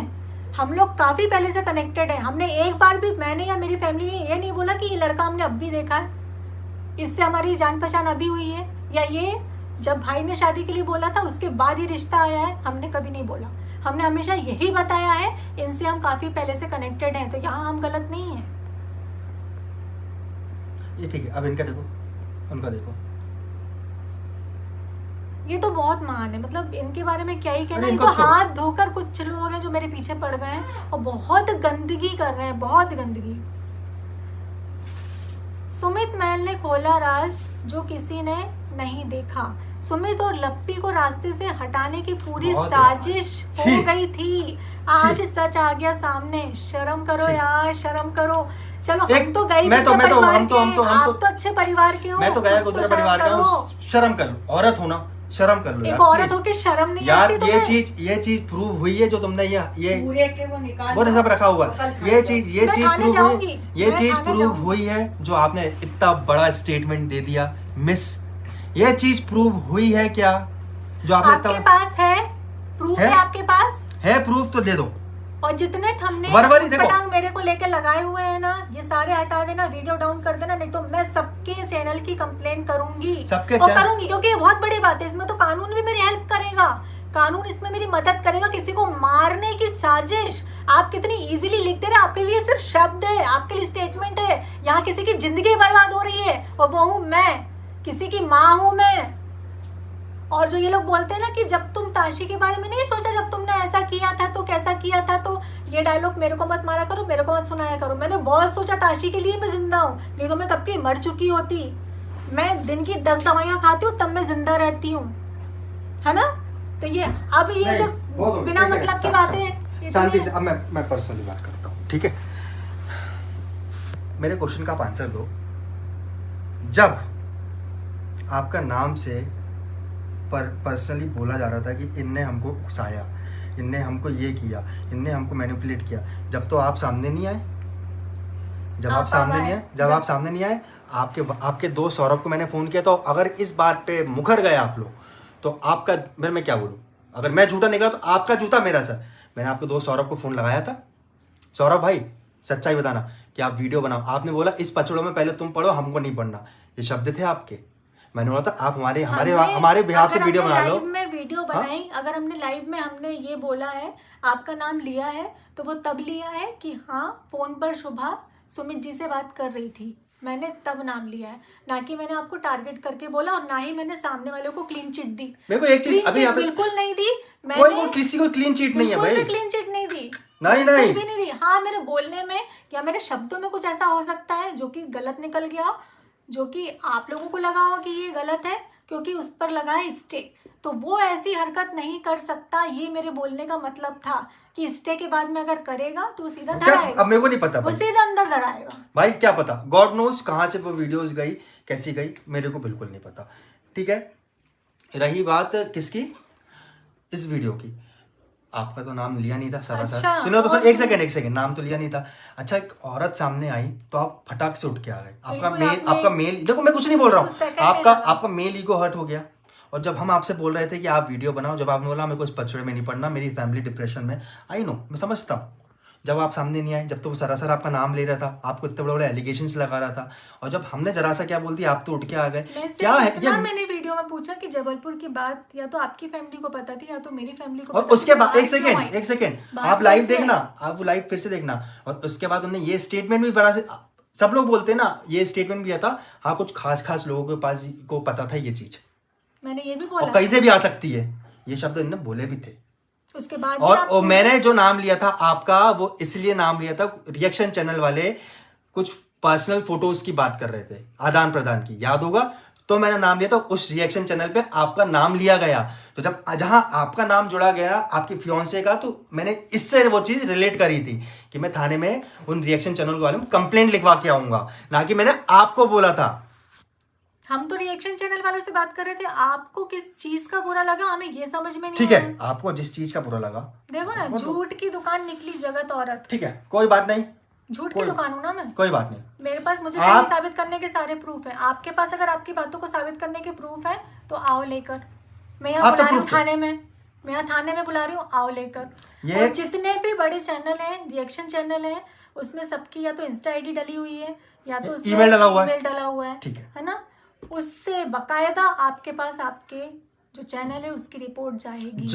Speaker 3: हम लोग काफी पहले से कनेक्टेड हैं। हमने एक बार भी, मैंने या मेरी फैमिली ने ये नहीं बोला कि ये लड़का हमने अब भी देखा है, इससे हमारी जान पहचान अभी हुई है, या ये जब भाई ने शादी के लिए बोला था उसके बाद ही रिश्ता आया है, हमने कभी नहीं बोला। हमने हमेशा यही बताया है, इनसे हम काफी पहले से कनेक्टेड हैं, तो यहाँ हम गलत नहीं हैं।
Speaker 1: ये ठीक है। अब इनका देखो, उनका देखो,
Speaker 3: ये तो बहुत महान है, मतलब इनके बारे में क्या ही कहना।
Speaker 1: अरे
Speaker 3: इनको
Speaker 1: इनको
Speaker 3: हाथ धोकर कुछ लोग हैं जो मेरे पीछे पड़ गए हैं और बहुत गंदगी कर रहे हैं, बहुत गंदगी। सुमित महल ने खोला राज जो किसी ने नहीं देखा। सुमित और लप्पी को रास्ते से हटाने की पूरी
Speaker 1: बहुत
Speaker 3: साजिश हो
Speaker 1: छी।
Speaker 3: गई थी। आज सच आ गया सामने। शर्म करो यार, शर्म करो। चलो हम तो गए
Speaker 1: मैं तो
Speaker 3: आप
Speaker 1: तो
Speaker 3: अच्छे परिवार के हो,
Speaker 1: मैं तो गया
Speaker 3: कुछ
Speaker 1: गुजरे
Speaker 3: शर्म
Speaker 1: परिवार का
Speaker 3: करो।
Speaker 1: हूँ, शर्म कर लो, औरत हो ना, शर्म कर लो
Speaker 3: एक
Speaker 1: यार,
Speaker 3: औरत
Speaker 1: please।
Speaker 3: होके शर्म नहीं
Speaker 1: यार
Speaker 3: आती तुम्हें?
Speaker 1: ये चीज प्रूव हुई है जो तुमने ये
Speaker 4: पूरे के वो निकाल
Speaker 1: वो सब रखा हुआ है। ये चीज
Speaker 3: मैं खाने
Speaker 1: प्रूव
Speaker 3: जाऊंगी,
Speaker 1: हुई, ये
Speaker 3: मैं
Speaker 1: चीज
Speaker 3: खाने
Speaker 1: प्रूव
Speaker 3: जाऊंगी।
Speaker 1: हुई है जो आपने इतना बड़ा स्टेटमेंट दे दिया मिस। ये चीज प्रूव हुई है क्या जो आपने
Speaker 3: आपके पास है प्रूफ? है आपके पास
Speaker 1: है प्रूफ तो दे दो।
Speaker 3: और जितने थंबनेल
Speaker 1: वर्बली देखो।
Speaker 3: पटांग मेरे को लेके लगाए हुए हैं ना, ये सारे हटा देना, वीडियो डाउन कर देना, नहीं तो मैं सबके चैनल की कंप्लेन करूंगी।
Speaker 1: सबके
Speaker 3: और
Speaker 1: चैनल
Speaker 3: करूंगी क्योंकि ये बहुत बड़ी बात है। इसमें तो कानून भी मेरी हेल्प करेगा, कानून इसमें मेरी मदद करेगा। किसी को मारने की साजिश आप कितनी इजीली लिख दे रहे हैं। आपके लिए सिर्फ शब्द है, आपके लिए स्टेटमेंट है। यहाँ किसी की जिंदगी बर्बाद हो रही है और वो हूँ मैं, किसी की माँ हूँ मैं। और जो ये लोग बोलते हैं ना कि जब तुम ताशी के बारे में नहीं सोचा, जब तुमने ऐसा किया था तो कैसा किया था, तो ये डायलॉग मेरे को मत मारा करो, मेरे को मत सुनाया करो। मैंने बहुत सोचा ताशी के लिए मैं जिंदा हूँ, नहीं तो मैं कब की मर चुकी होती। मैं दिन की 10 दवाइयाँ खाती हूँ तब मैं जिंदा रहती हूँ, है ना। तो ये अब ये जो बिना मतलब की बातें,
Speaker 1: शांति से। अब मैं पर्सनली बात करता हूँ, ठीक है। मेरे क्वेश्चन का आप आंसर दो। जब आपका नाम से पर्सनली बोला जा रहा था कि इनने हमको घुसाया, इनने हमको ये किया, इनने हमको मैनिपुलेट किया, जब तो आप सामने नहीं आए, जब आप सामने नहीं आए, आपके दोस्त सौरभ को मैंने फ़ोन किया। तो अगर इस बात पे मुकर गए आप लोग, तो आपका मैं क्या बोलूँ, अगर मैं झूठा निकला तो आपका जूता मेरा सर। मैंने आपके दोस्त सौरभ को फ़ोन लगाया था, सौरभ भाई सच्चाई बताना कि आप वीडियो बनाओ। आपने बोला इस पचड़ों में पहले तुम पढ़ो, हमको नहीं पढ़ना। ये शब्द थे आपके। मैंने बोला था आप हमारे बिहार से वीडियो बना लो।
Speaker 3: में वीडियो बनाई, अगर हमने लाइव में हमने ये बोला है, आपका नाम लिया है, तो वो तब लिया है कि हाँ फोन पर शुभा सुमित जी से बात कर रही थी, मैंने तब नाम लिया है, ना कि मैंने आपको टारगेट करके बोला, और ना ही मैंने सामने वाले को क्लीन चिट दी।
Speaker 1: मेरे को एक चीज अभी
Speaker 3: बिल्कुल नहीं दी
Speaker 1: मैंने, किसी को क्लीन चिट नहीं है भाई,
Speaker 3: क्लीन चिट नहीं दी,
Speaker 1: नहीं
Speaker 3: भी नहीं दी। हाँ मेरे बोलने में या मेरे शब्दों में कुछ ऐसा हो सकता है जो कि गलत निकल गया, जो कि आप लोगों को लगा हो कि ये गलत है क्योंकि उस पर लगा है स्टे, तो वो ऐसी हरकत नहीं कर सकता। ये मेरे बोलने का मतलब था कि स्टे के बाद में अगर करेगा तो सीधा घर आएगा।
Speaker 1: अब मेरे को नहीं पता,
Speaker 3: वो सीधा अंदर घर आएगा
Speaker 1: भाई, क्या पता, गॉड नोस कहाँ से वो वीडियोस गई, कैसी गई, मेरे को बिल्कुल नहीं पता, ठीक है। रही बात किसकी, इस वीडियो की, आपका तो नाम लिया नहीं था सारा।
Speaker 3: अच्छा,
Speaker 1: सुनो तो सर, एक सेकंड, नाम तो लिया नहीं था। अच्छा, एक औरत सामने आई तो आप फटाक से उठ के आ गए। आपका मेल देखो, मैं कुछ नहीं बोल रहा हूँ, आपका मेल ईगो हर्ट हो गया। और जब हम आपसे बोल रहे थे कि आप वीडियो बनाओ, जब आपने बोला मेरे को इस पचड़े में नहीं पड़ना, मेरी फैमिली डिप्रेशन में, आई नो, मैं समझता हूँ, जब आप सामने नहीं आए, जब तो वो सरासर आपका नाम ले रहा था, आपको इतने बड़े बड़े एलिगेशंस लगा रहा था, और जब हमने जरा सा क्या बोल दिया आप तो उठ के आ गए। क्या है ये?
Speaker 3: मैंने वीडियो में पूछा कि जबलपुर की बात या तो आपकी फैमिली को पता थी या तो मेरी फैमिली को
Speaker 1: और
Speaker 3: पता थी,
Speaker 1: उसके बाद
Speaker 3: बात
Speaker 1: एक सेकेंड
Speaker 3: बात
Speaker 1: आप लाइव
Speaker 3: कैसे है?
Speaker 1: देखना, आप वो लाइव फिर से देखना, और उसके बाद उन्होंने ये स्टेटमेंट भी बड़ा से, सब लोग बोलते हैं ना, ये स्टेटमेंट भी आता, हाँ कुछ खास लोगों के पास को पता था ये चीज,
Speaker 3: मैंने ये भी बोला
Speaker 1: और कहीं से भी आ सकती है, ये शब्द इन्होंने बोले भी थे।
Speaker 3: उसके बाद भी
Speaker 1: और
Speaker 3: आपको-
Speaker 1: मैंने जो नाम लिया था आपका, वो इसलिए नाम लिया था, रिएक्शन चैनल वाले कुछ पर्सनल फोटोज की बात कर रहे थे, आदान प्रदान की, याद होगा, तो मैंने नाम लिया था, उस रिएक्शन चैनल पे आपका नाम लिया गया, तो जब जहां आपका नाम जोड़ा गया आपकी फियांसे का, तो मैंने इससे वो चीज रिलेट करी थी कि मैं थाने में उन रिएक्शन चैनल वाले में कंप्लेंट लिखवा के आऊंगा, ना कि मैंने आपको बोला था।
Speaker 3: हम तो रिएक्शन चैनल वालों से बात कर रहे थे, आपको किस चीज का बुरा लगा हमें ये समझ में नहीं
Speaker 1: ठीक
Speaker 3: आया।
Speaker 1: है, आपको जिस चीज का बुरा लगा,
Speaker 3: देखो ना, झूठ की दुकान निकली जगत औरत,
Speaker 1: ठीक है, कोई बात नहीं,
Speaker 3: झूठ की दुकान हूं ना मैं,
Speaker 1: कोई बात नहीं।
Speaker 3: मेरे पास मुझे
Speaker 1: आप-
Speaker 3: सही साबित करने के सारे प्रूफ है, आपके पास अगर आपकी बातों को साबित करने के प्रूफ है तो आओ लेकर, मैं यहाँ
Speaker 1: आप तो
Speaker 3: बुला रही हूँ
Speaker 1: proof
Speaker 3: थाने में, मैं यहाँ थाने में बुला रही हूँ, आओ लेकर।
Speaker 1: ये-
Speaker 3: और जितने भी बड़े चैनल हैं, रिएक्शन चैनल हैं, उसमें सबकी या तो इंस्टा आईडी डली हुई है या तो उसमें
Speaker 1: ईमेल डला हुआ है।
Speaker 3: ईमेल डला हुआ है,
Speaker 1: ठीक है
Speaker 3: ना, उससे बकायदा आपके पास आपके जो चैनल है उसकी रिपोर्ट जाएगी।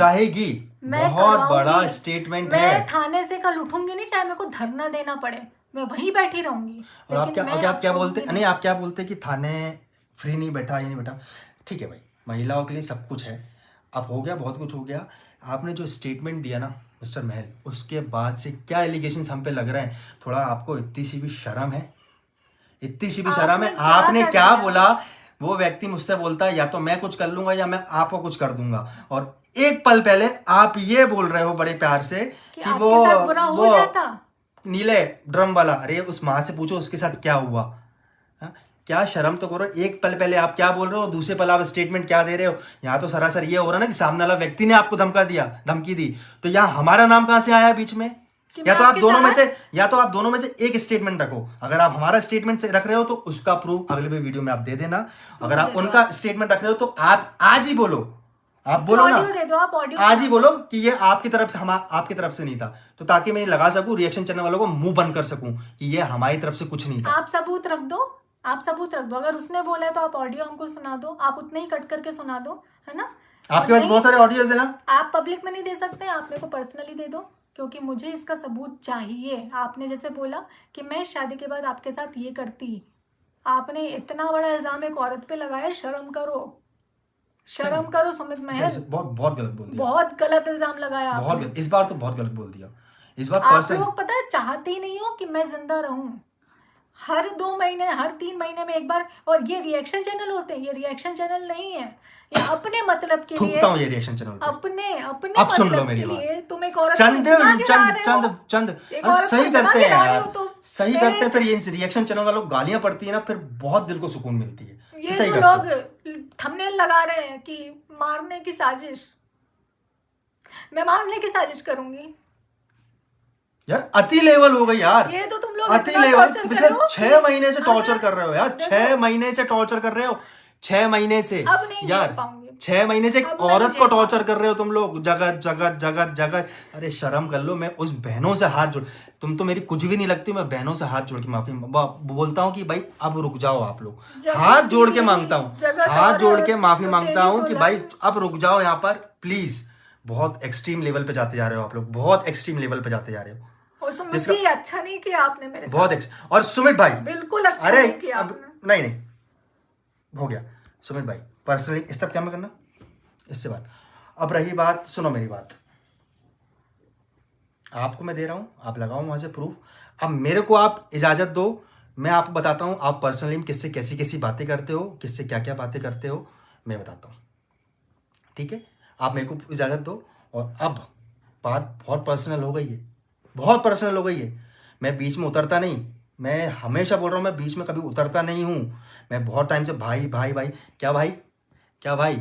Speaker 1: बहुत
Speaker 3: करवाऊंगी।
Speaker 1: बड़ा स्टेटमेंट
Speaker 3: मैं
Speaker 1: है।
Speaker 3: थाने से कल उठूंगी नहीं, चाहे मेरे को धरना देना पड़े, मैं वहीं बैठी रहूंगी।
Speaker 1: और आप
Speaker 3: लेकिन
Speaker 1: क्या
Speaker 3: मैं
Speaker 1: क्या
Speaker 3: अब
Speaker 1: क्या
Speaker 3: छोड़ूंगी
Speaker 1: बोलते, नहीं आप क्या बोलते कि थाने फ्री नहीं बैठा, ये नहीं बैठा, ठीक है भाई, महिलाओं के लिए सब कुछ है, अब हो गया, बहुत कुछ हो गया। आपने जो स्टेटमेंट दिया ना मिस्टर महल, उसके बाद से क्या एलिगेशंस हम पे लग रहे हैं, थोड़ा आपको इतनी सी भी शर्म है? इतनी सी भी शर्म है? आपने क्या बोला, वो व्यक्ति मुझसे बोलता है या तो मैं कुछ कर लूंगा या मैं आपको कुछ कर दूंगा, और एक पल पहले आप ये बोल रहे हो बड़े प्यार से कि
Speaker 3: आपके
Speaker 1: वो
Speaker 3: साथ बुरा हो जाता।
Speaker 1: नीले ड्रम वाला, अरे उस माँ से पूछो उसके साथ क्या हुआ। हाँ? क्या शर्म तो करो, एक पल पहले आप क्या बोल रहे हो, दूसरे पल आप स्टेटमेंट क्या दे रहे हो। यहाँ तो सरासर ये हो रहा है ना कि सामने वाला व्यक्ति ने आपको धमकी दी, तो यहाँ हमारा नाम कहाँ से आया बीच में? या तो आप दोनों में से एक स्टेटमेंट रखो, अगर आप हमारा स्टेटमेंट से रख रहे हो तो उसका प्रूफ अगले वीडियो में आप दे देना, अगर आप उनका स्टेटमेंट रख रहे हो तो आप आज ही बोलो, आप बोलो ना,
Speaker 3: दे दो, आप ऑडियो
Speaker 1: आज ही बोलो कि ये आपकी तरफ से, हम आपकी तरफ से नहीं था, तो ताकि मैं लगा सकूं, रिएक्शन चैनल वालों को मुंह बंद कर सकूं कि ये हमारी तरफ से कुछ नहीं था।
Speaker 3: आप सबूत रख दो, आप सबूत रख दो, अगर उसने बोला है तो आप ऑडियो हमको सुना दो, आप उतना ही कट करके सुना दो, है ना।
Speaker 1: आपके पास बहुत सारे ऑडियोज है ना,
Speaker 3: आप पब्लिक में नहीं दे सकते, आप मेरे को पर्सनली दे दो, क्योंकि मुझे इसका सबूत चाहिए। आपने जैसे बोला कि मैं शादी के बाद आपके साथ ये करती, आपने इतना बड़ा इल्जाम एक औरत पे लगाया, शर्म करो, शर्म करो सुमित महल,
Speaker 1: बहुत गलत बोल दिया,
Speaker 3: बहुत गलत इल्जाम लगाया
Speaker 1: बहुत
Speaker 3: आपने।
Speaker 1: गलत, इस बार तो बहुत गलत बोल दिया, इस बार
Speaker 3: आप
Speaker 1: पर्सन
Speaker 3: लोग पता है चाहते ही नहीं हो कि मैं जिंदा रहूं, हर 2 महीने हर 3 महीने में एक बार, और ये रिएक्शन चैनल होते हैं, ये रिएक्शन चैनल नहीं है, ये अपने मतलब के लिए,
Speaker 1: थूकता हूँ ये रिएक्शन चैनल पे।
Speaker 3: अपने
Speaker 1: अब सुन लो
Speaker 3: मतलब
Speaker 1: मेरी
Speaker 3: के
Speaker 1: बात।
Speaker 3: लिए तुम एक औरत
Speaker 1: चंद
Speaker 3: को इतना गिरा रहे हो,
Speaker 1: चंद
Speaker 3: एक
Speaker 1: अरे
Speaker 3: औरत
Speaker 1: सही
Speaker 3: को इतना
Speaker 1: करते हैं
Speaker 3: गिरा रहे
Speaker 1: यार,
Speaker 3: हो, तो
Speaker 1: सही
Speaker 3: मेरे-
Speaker 1: करते हैं, फिर ये रिएक्शन चैनल वालों को गालियां पड़ती है ना, फिर बहुत दिल को सुकून मिलती है।
Speaker 3: ये
Speaker 1: सही
Speaker 3: जो
Speaker 1: करते
Speaker 3: लोग थंबनेल लगा रहे हैं कि मारने की साजिश, मैं मारने की साजिश करूंगी,
Speaker 1: यार अति लेवल हो गई यार,
Speaker 3: ये तो तुम लोग
Speaker 1: अति
Speaker 3: इतना
Speaker 1: लेवल।
Speaker 3: torture
Speaker 1: पिछले
Speaker 3: कर रहे हो
Speaker 1: 6 महीने से
Speaker 3: अगर-
Speaker 1: टॉर्चर कर रहे हो यार,
Speaker 3: देखो,
Speaker 1: 6 महीने से टॉर्चर कर रहे हो, 6 महीने से
Speaker 3: अब नहीं
Speaker 1: यार,
Speaker 3: झेल पाऊंगी,
Speaker 1: 6 महीने से एक
Speaker 3: अब नहीं
Speaker 1: औरत को
Speaker 3: झेल
Speaker 1: टॉर्चर कर रहे हो तुम लोग, जगह जगह जगह जगह। अरे शर्म कर लो, मैं उस बहनों से हाथ जोड़, तुम तो मेरी कुछ भी नहीं लगती, मैं बहनों से हाथ जोड़ के माफी बोलता हूँ कि भाई अब रुक जाओ आप लोग, हाथ जोड़ के मांगता हूँ, हाथ जोड़ के माफी मांगता हूँ कि भाई अब रुक जाओ यहाँ पर प्लीज। बहुत एक्सट्रीम लेवल पे जाते जा रहे हो आप लोग, बहुत एक्सट्रीम लेवल पे जाते जा रहे हो,
Speaker 3: मुझे ये अच्छा नहीं किया आपने मेरे साथ,
Speaker 1: बहुत और सुमित भाई
Speaker 3: बिल्कुल अच्छा
Speaker 1: अरे
Speaker 3: नहीं किया
Speaker 1: अब
Speaker 3: आपने।
Speaker 1: नहीं हो गया सुमित भाई, पर्सनली इस तब क्या मैं करना इससे बात। अब रही बात, सुनो मेरी बात, आपको मैं दे रहा हूं, आप लगाओ वहां से प्रूफ, अब मेरे को आप इजाजत दो, मैं आपको बताता हूं आप पर्सनली किससे कैसी कैसी बातें करते हो, किससे क्या क्या बातें करते हो, मैं बताता हूं, ठीक है। आप मेरे को इजाजत दो, और अब बात बहुत पर्सनल हो गई है, बहुत पर्सनल हो गई है, मैं बीच में उतरता नहीं, मैं हमेशा बोल रहा हूँ मैं बीच में कभी उतरता नहीं हूँ, मैं बहुत टाइम से भाई भाई भाई क्या भाई क्या भाई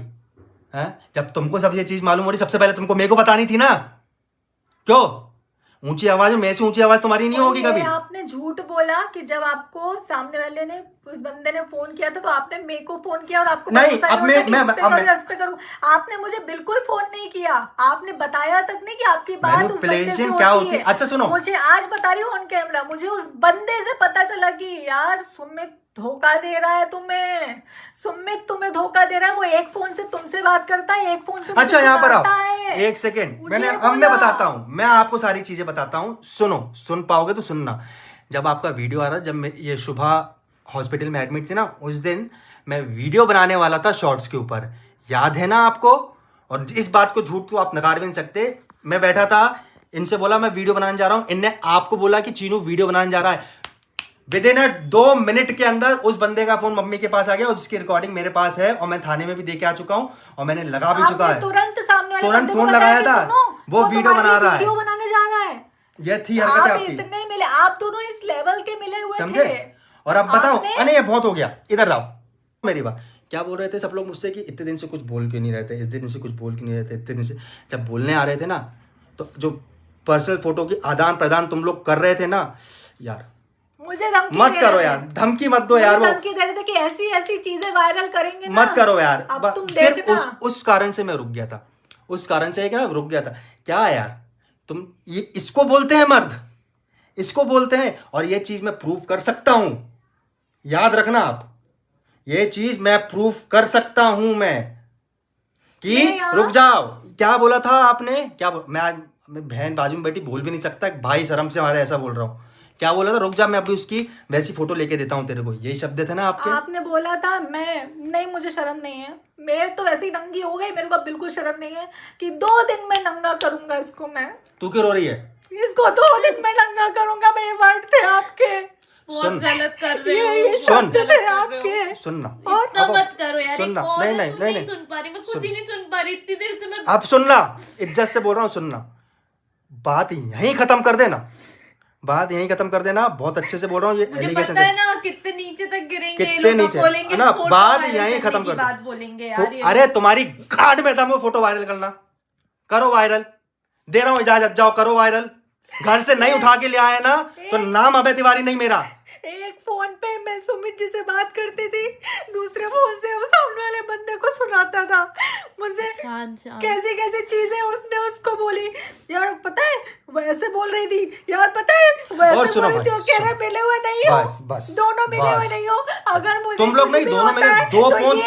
Speaker 1: हैं, जब तुमको सब ये चीज़ मालूम हो रही सबसे पहले तुमको मेरे को बतानी थी ना, क्यों ऊंची आवाज में से ऊंची आवाज तुम्हारी नहीं होगी कभी।
Speaker 3: आपने झूठ बोला कि जब आपको सामने वाले ने उस बंदे ने फोन किया था तो आपने मेरे को फोन किया और आपको
Speaker 1: नहीं, अब
Speaker 3: करूं। आपने मुझे बिल्कुल फोन नहीं किया, आपने बताया तक नहीं कि आपकी बात उस बंदे से
Speaker 1: क्या
Speaker 3: होती है।
Speaker 1: अच्छा सुनो,
Speaker 3: मुझे आज बता रही हूँ ऑन कैमरा, मुझे उस बंदे से पता चला कि यार सुमित धोखा दे रहा है तुम्हें, सुमित तुम्हें धोखा दे रहा है। वो एक फोन से तुमसे बात करता है, एक फोन से
Speaker 1: अच्छा यहाँ पर आओ एक सेकेंड, मैं बताता हूँ, मैं आपको सारी चीजें बताता हूँ, सुनो, सुन पाओगे तो सुनना। जब आपका वीडियो आ रहा, जब ये शुभा हॉस्पिटल में एडमिट थी ना, उस दिन मैं वीडियो बनाने वाला था शॉर्ट्स के ऊपर, याद है ना आपको? और इस बात को झूठ तो आप नकार भी नहीं सकते। मैं बैठा था, इनसे बोला मैं वीडियो बनाने जा रहा हूँ, इनने आपको बोला कि चीनू वीडियो बनाने जा रहा है। विद इन 2 मिनट के अंदर उस बंदे का फोन मम्मी के पास आ गया और जिसकी रिकॉर्डिंग मेरे पास है और मैं थाने में भी दे के आ चुका हूँ और मैंने लगा भी चुका है। तुरंत फोन लगाया था, वो वीडियो बना रहा है,
Speaker 3: वीडियो बनाने जा रहा है।
Speaker 1: ये थी हरकत आपकी।
Speaker 3: इतने मिले, आप दोनों इस लेवल के मिले हुए
Speaker 1: समझे?
Speaker 3: थे।
Speaker 1: और अब बताओ, अरे ये बहुत हो गया, इधर आओ मेरी बात। क्या बोल रहे थे सब लोग मुझसे कि इतने दिन से कुछ बोल के नहीं रहते, इतने दिन से कुछ बोल के नहीं रहते, इतने दिन से जब बोलने आ रहे थे ना, तो जो पर्सनल फोटो की आदान प्रदान तुम लोग कर रहे थे ना यार,
Speaker 3: मुझे धमकी
Speaker 1: मत करो यार, धमकी मत दो यार। वो
Speaker 3: धमकी दे रहे थे कि ऐसी ऐसी चीजें वायरल करेंगे ना,
Speaker 1: मत करो यार।
Speaker 3: अब तुम
Speaker 1: सिर्फ उस कारण से मैं रुक गया था, उस कारण से क्या रुक गया था। क्या यार तुम, ये इसको बोलते हैं मर्द, इसको बोलते हैं। और ये चीज मैं प्रूफ कर सकता हूं, याद रखना आप, ये चीज मैं प्रूफ कर सकता हूं मैं कि रुक जाओ। क्या बोला था आपने? क्या मैं बहन बाजू में बैठी बोल भी नहीं सकता, भाई शर्म से हमारे ऐसा बोल रहा हूं। क्या बोला था? रुक जा, मैं अभी उसकी वैसी फोटो लेके देता हूं तेरे को, यही शब्द थे ना आपके?
Speaker 3: आपने बोला था मैं नहीं, मुझे शर्म नहीं है, मैं तो वैसे ही नंगी हो गई, मेरे को बिल्कुल शर्म नहीं है कि 2 दिन में नंगा करूंगा इसको मैं।
Speaker 1: तू क्यों रो रही है?
Speaker 3: इसको 2 दिन में नंगा करूंगा मैं, ये वर्ड थे आपके।
Speaker 4: बहुत गलत कर रहे हो,
Speaker 1: सुन
Speaker 3: आपके
Speaker 1: सुनना,
Speaker 4: इतना मत करो यार।
Speaker 1: सुनना,
Speaker 4: नहीं सुन पा रही, मैं खुद ही नहीं सुन पा रही इतनी देर से। मैं
Speaker 1: अब सुनना, इज्जत से बोल रहा हूँ, सुनना, बात यहीं खत्म कर देना, बात यहीं खत्म कर देना। बहुत अच्छे से बोल रहा हूँ, ये
Speaker 4: मुझे पता है ना कितने नीचे तक गिरेंगे,
Speaker 1: कितने नीचे
Speaker 4: बोलेंगे
Speaker 1: ना, बात यहीं खत्म कर
Speaker 4: बात बोलेंगे यार।
Speaker 1: अरे तुम्हारी गांड में दम हो फोटो वायरल करना, करो वायरल, दे रहा हूँ इजाजत, जाओ करो वायरल। घर से नहीं उठा के ले आए ना तो नाम अभय तिवारी नहीं मेरा।
Speaker 3: एक फोन पे मैं सुमित जी से बात करती थी, दूसरे फोन से वो सामने वाले बंदे को सुनाता था मुझे कैसी कैसी चीजें उसने उसको बोली यार, पता है वैसे बोल रही थी यार, पता है वैसे बोल रही थी। वो कह रहे मिले हुए नहीं हो,
Speaker 1: बस
Speaker 3: दोनों मिले हुए नहीं हो। अगर मुझे
Speaker 1: तुम लोग नहीं, दोनों मिले, 2 फोन,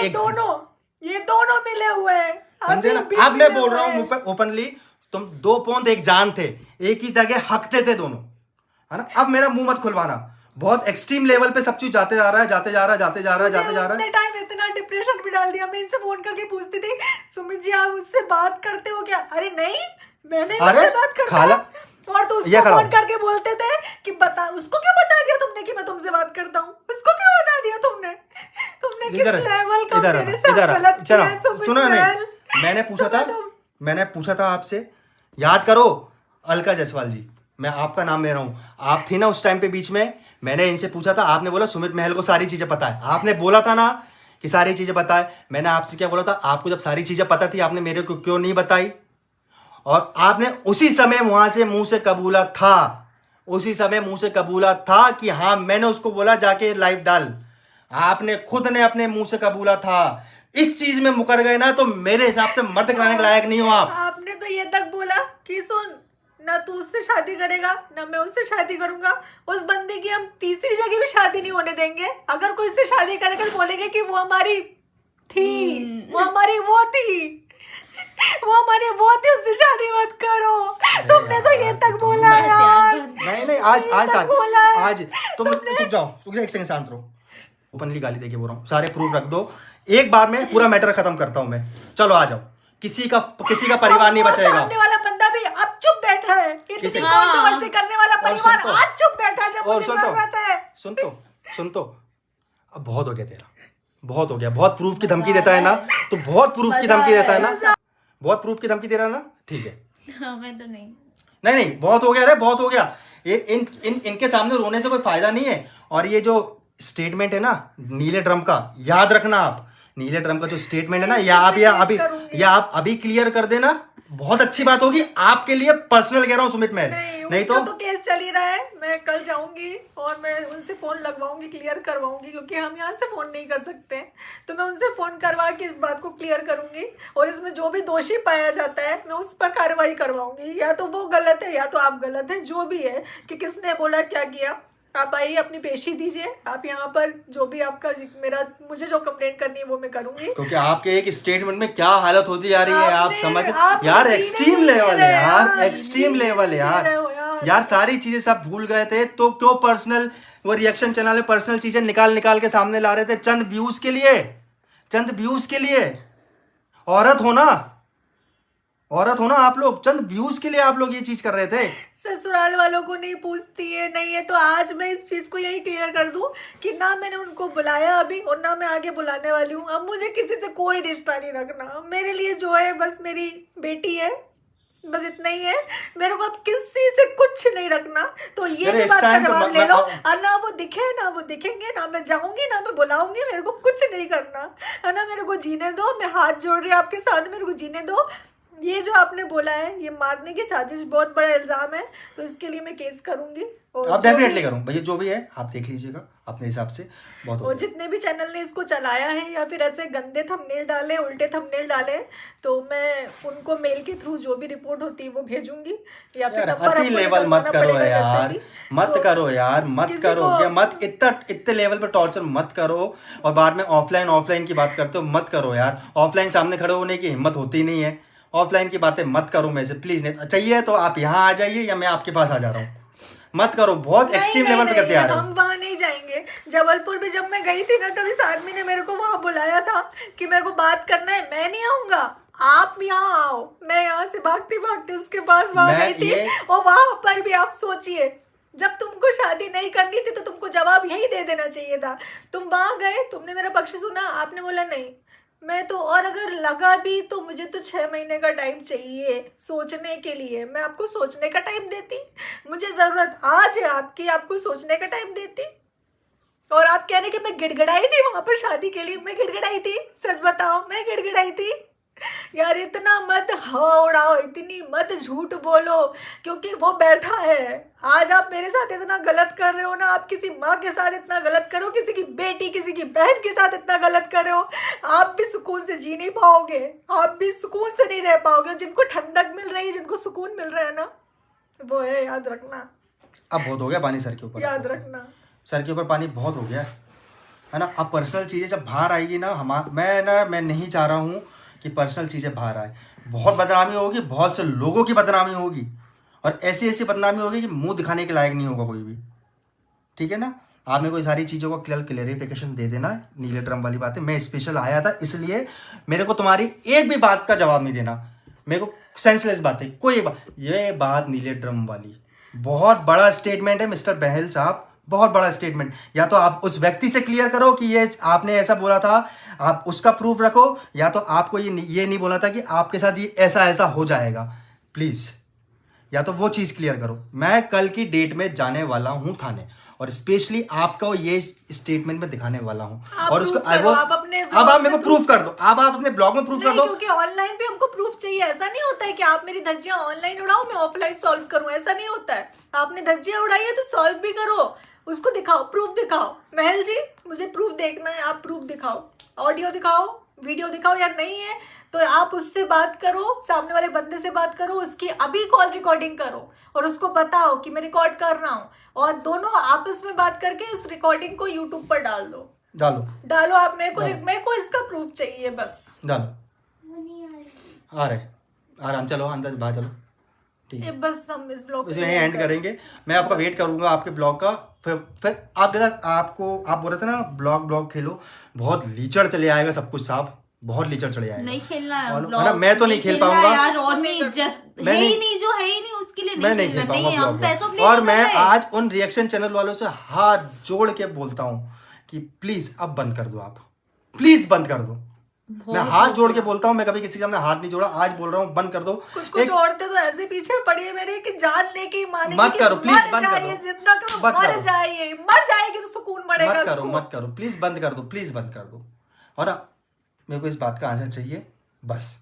Speaker 3: ये दोनों मिले हुए हैं,
Speaker 1: समझे ना? अब मैं बोल रहा हूँ ओपनली, तुम 2 पोंत एक जान थे, एक ही जगह हकते थे दोनों, है ना? अब मेरा मुंह मत खुलवाना, बहुत एक्सट्रीम लेवल पे सब चीज जाते जा रहा है, जाते जा रहा है।
Speaker 3: टाइम इतना डिप्रेशन में डाल दिया। मैं इनसे फोन करके पूछती थी सुमित जी आप उससे बात करते हो क्या? अरे नहीं, मैंने उससे बात करता हूं। और तो उसको फोन करके बोलते थे कि बता, उसको क्यों बता दिया तुमने कि मैं तुमसे बात करता हूँ? उसको क्यों बता दिया तुमने किस लेवल का मेरे साथ गलत किया है?
Speaker 1: सुनो नहीं, मैंने पूछा था आपसे, याद करो, अलका जायसवाल जी, मैं आपका नाम ले रहा हूं, आप थी ना उस टाइम पे बीच में, मैंने इनसे पूछा था, आपने बोला सुमित महल को सारी चीजें पता है, आपने बोला था ना कि सारी चीजें पता है। मैंने आपसे क्या बोला था? आपको जब सारी चीजें पता थी आपने मेरे को क्यों नहीं बताई? और आपने उसी समय वहां से मुंह से कबूला था, उसी समय मुंह से कबूला था कि हाँ मैंने उसको बोला जाके लाइव डाल, आपने खुद ने अपने मुंह से कबूला था। इस चीज में मुकर गए ना तो मेरे हिसाब से मर्द कराने के लायक नहीं हो आप।
Speaker 3: आपने तो ये तक बोला कि सुन, ना तू उससे शादी करेगा ना मैं उससे शादी करूंगा, उस बंदे की हम तीसरी जगह भी शादी नहीं होने देंगे। अगर कोई उससे शादी करेगा तो बोलेंगे कि वो हमारी थी, वो हमारी वो थी, वो हमारी वो थी, उससे शादी मत करो। तुमने तो ये तक बोला यार।
Speaker 1: नहीं आज तुम चुप जाओ, एक सेकंड शांत रहो। ओपनली गाली देके बोल रहा हूँ, सारे प्रूफ रख दो, एक बार में पूरा मैटर खत्म करता हूँ मैं। चलो आ जाओ, किसी का परिवार नहीं बचेगा।
Speaker 3: सामने वाला बंदा भी अब चुप बैठा है, इतनी कंट्रोवर्सी करने वाला परिवार आज चुप बैठा है जब मुझे जरूरत है।
Speaker 1: सुन तो अब बहुत हो गया तेरा, बहुत हो गया, बहुत प्रूफ की धमकी देता है ना, तो बहुत प्रूफ की धमकी देता है ना, बहुत प्रूफ की धमकी दे रहा है ना, ठीक है।
Speaker 4: मैं तो
Speaker 1: नहीं बहुत हो गया रे, बहुत हो गया। ये इनके सामने रोने से कोई फायदा नहीं है। और ये जो स्टेटमेंट है ना नीले ड्रम का, याद रखना आप, नीले ड्रम का जो स्टेटमेंट है ना, या आप अभी क्लियर कर देना, बहुत अच्छी बात होगी आपके लिए। पर्सनल कह रहा हूँ सुमित महल, नहीं
Speaker 3: उसका
Speaker 1: तो
Speaker 3: तो केस चल ही रहा है। मैं कल जाऊंगी और मैं उनसे फोन लगवाऊंगी, क्लियर करवाऊंगी, क्योंकि हम यहाँ से फोन नहीं कर सकते। तो मैं उनसे फोन करवा के इस बात को क्लियर करूंगी और इसमें जो भी दोषी पाया जाता है मैं उस पर कार्रवाई करवाऊंगी। या तो वो गलत है या तो आप गलत है, जो भी है कि किसने बोला क्या किया। आप आइए, अपनी पेशी दीजिए। आप यहाँ पर जो भी आपका मुझे जो कंप्लेंट करनी है वो मैं करूंगी।
Speaker 1: क्योंकि आपके एक स्टेटमेंट में क्या हालत होती जा रही है आप समझ
Speaker 3: आप
Speaker 1: यार,
Speaker 3: जीने
Speaker 1: एक्सट्रीम
Speaker 3: नहीं
Speaker 1: लेवल
Speaker 3: दे
Speaker 1: है
Speaker 3: रहे
Speaker 1: यार, एक्सट्रीम लेवल है
Speaker 3: यार।
Speaker 1: यार सारी चीजें सब भूल गए थे तो क्यों पर्सनल वो रिएक्शन चैनल में पर्सनल चीजें निकाल के सामने ला रहे थे चंद व्यूज के लिए, चंद व्यूज के लिए। औरत हो ना आप लोग, चंद व्यूज के लिए आप लोग ये चीज कर रहे थे।
Speaker 3: ससुराल वालों को नहीं पूछती है, नहीं है तो आज मैं इस चीज को यही क्लियर कर दूं कि ना मैंने उनको बुलाया अभी और ना मैं आगे बुलाने वाली हूँ। अब मुझे किसी से कोई रिश्ता नहीं रखना। मेरे लिए जो है बस मेरी बेटी है, बस इतना ही है। मेरे को अब किसी से कुछ नहीं रखना। तो ये भी बात का जवाब ले लो। और ना वो दिखे ना वो दिखेंगे, ना मैं जाऊंगी ना मैं बुलाऊंगी, मेरे को कुछ नहीं करना है ना। मेरे को जीने दो, मैं हाथ जोड़ रही हूँ आपके सामने, मेरे को जीने दो। ये जो आपने बोला है ये मारने की साजिश बहुत बड़ा इल्जाम है, तो इसके लिए मैं केस करूंगी।
Speaker 1: आप डेफिनेटली करूँ भैया, जो भी है आप देख लीजिएगा अपने हिसाब से। बहुत
Speaker 3: और जितने भी चैनल ने इसको चलाया है या फिर ऐसे गंदे थंबनेल डाले, उल्टे थंबनेल डाले, तो मैं उनको मेल के थ्रू जो भी रिपोर्ट होती है वो भेजूंगी। या फिर
Speaker 1: अति लेवल मत करो यार, मत करो यार, मत करो क्या, मत इतने लेवल पर टॉर्चर मत करो। और बाद में ऑफलाइन की बात करते हो, मत करो यार। ऑफलाइन सामने खड़े होने की हिम्मत होती नहीं है, ऑफलाइन की बातें मत करो मेरे से प्लीज। नहीं चाहिए तो आप यहाँ आ जाइए या मैं आपके पास आ जा रहा हूँ, मत करो। बहुत एक्सट्रीम लेवल पे करते आ रहे हो।
Speaker 3: हम वहाँ नहीं जाएंगे। जबलपुर में जब मैं गई थी ना, तभी इस आदमी ने मेरे को वहाँ बुलाया था कि मेरे को बात करना है। मैं नहीं आऊंगा, आप यहाँ आओ। मैं यहाँ से भागते भागते उसके पास वहाँ गई थी। और वहाँ पर भी आप सोचिए, जब तुमको शादी नहीं करनी थी तो तुमको जवाब यही दे देना चाहिए था। तुम वहाँ गए, तुमने मेरा पक्ष सुना, आपने बोला नहीं मैं तो, और अगर लगा भी तो मुझे तो 6 महीने का टाइम चाहिए सोचने के लिए। मैं आपको सोचने का टाइम देती, मुझे ज़रूरत आज है आपकी, आपको सोचने का टाइम देती। और आप कह रहे कि मैं गिड़गिड़ाई थी वहाँ पर शादी के लिए? मैं गिड़गिड़ाई थी? सच बताओ, मैं गिड़गिड़ाई थी? यार इतना मत हवा उड़ाओ, इतनी मत झूठ बोलो, क्योंकि वो बैठा है। आज आप मेरे साथ इतना गलत कर रहे हो ना, आप किसी माँ के साथ इतना गलत करो, किसी की बेटी किसी की बहन के साथ इतना गलत कर रहे हो, आप भी सुकून से जी नहीं पाओगे, आप भी सुकून से नहीं रह पाओगे। जिनको ठंडक मिल रही है, जिनको सुकून मिल रहा है ना, वो है, याद रखना।
Speaker 1: अब बहुत हो गया पानी सर के ऊपर,
Speaker 3: याद रखना
Speaker 1: सर के ऊपर पानी बहुत हो गया है ना। अब पर्सनल चीज़ें जब बाहर आएगी ना, मैं नहीं चाह रहा हूँ कि पर्सनल चीज़ें बाहर आए। बहुत बदनामी होगी, बहुत से लोगों की बदनामी होगी, और ऐसी बदनामी होगी कि मुंह दिखाने के लायक नहीं होगा कोई भी। ठीक है ना, आप मेरे को सारी चीज़ों को क्लैरिफिकेशन दे देना। नीले ड्रम वाली बातें, मैं स्पेशल आया था इसलिए मेरे को तुम्हारी एक भी बात का जवाब नहीं देना। मेरे को सेंसलेस बातें कोई ये बात नीले ड्रम वाली बहुत बड़ा स्टेटमेंट है मिस्टर बहल साहब, बहुत बड़ा स्टेटमेंट। या तो आप उस व्यक्ति से क्लियर करो कि ये आपने ऐसा बोला था, आप उसका प्रूफ रखो, या तो आपको ये नहीं बोला था कि आपके साथ ये ऐसा हो जाएगा। प्लीज़ या तो वो चीज़ क्लियर करो। मैं कल की डेट में जाने वाला हूँ थाने, और स्पेशली आपको ये स्टेटमेंट में दिखाने वाला हूँ। और उसको अब आप मेरे को प्रूफ कर दो, अब आप अपने ब्लॉग में प्रूफ कर दो,
Speaker 3: क्योंकि ऑनलाइन भी हमको प्रूफ चाहिए। ऐसा नहीं होता है कि आप मेरी धज्जियां ऑनलाइन उड़ाओ, मैं ऑफलाइन सॉल्व करूं, ऐसा नहीं होता है। आपने धज्जियां उड़ाई है तो सॉल्व भी करो, उसको दिखाओ, प्रूफ दिखाओ। महल जी मुझे प्रूफ देखना है, आप प्रूफ दिखाओ, ऑडियो दिखाओ, वीडियो दिखाओ। या नहीं है तो आप उससे बात करो, सामने वाले बंदे से बात करो, उसकी अभी कॉल रिकॉर्डिंग करो और उसको बताओ कि मैं रिकॉर्ड कर रहा हूँ, और दोनों आपस में बात करके उस रिकॉर्डिंग को यूट्यूब पर डालो आप। मेरे को इसका प्रूफ चाहिए, बस
Speaker 1: डालो। आ रहे आराम, चलो अंदर बाहर चलो। ठीक है,
Speaker 3: बस हम इस ब्लॉग
Speaker 1: इसमें एंड करेंगे। मैं आपका वेट करूंगा आपके ब्लॉग का। फिर आप बोल रहे थे ना ब्लॉग खेलो, बहुत लीचड़ चले आएगा सब कुछ साहब, बहुत लीचड़ चले आएगा।
Speaker 4: नहीं खेलना है
Speaker 1: ना, मैं तो नहीं खेल पाऊंगा
Speaker 4: यार, और नहीं इज्जत है ही नहीं, जो है ही नहीं उसके लिए
Speaker 1: मैं नहीं खेल पाऊंगा ब्लॉग। और मैं आज उन रिएक्शन चैनल वालों से हाथ जोड़ के बोलता हूँ कि प्लीज अब बंद कर दो, आप प्लीज बंद कर दो। मैं हाथ जोड़ के बोलता हूँ, मैं कभी किसी के सामने हाथ नहीं जोड़ा, आज बोल रहा हूँ बंद कर दो।
Speaker 3: कुछ औरतें तो ऐसे पीछे पड़ी है मेरे कि जान लेके माने,
Speaker 1: मत करो प्लीज, बंद करो,
Speaker 3: जिंदा करो, मर जाएगी तो सुकून मिलेगा।
Speaker 1: मत करो प्लीज, बंद कर दो, प्लीज बंद कर दो। और मेरे को इस बात का आंसर चाहिए बस।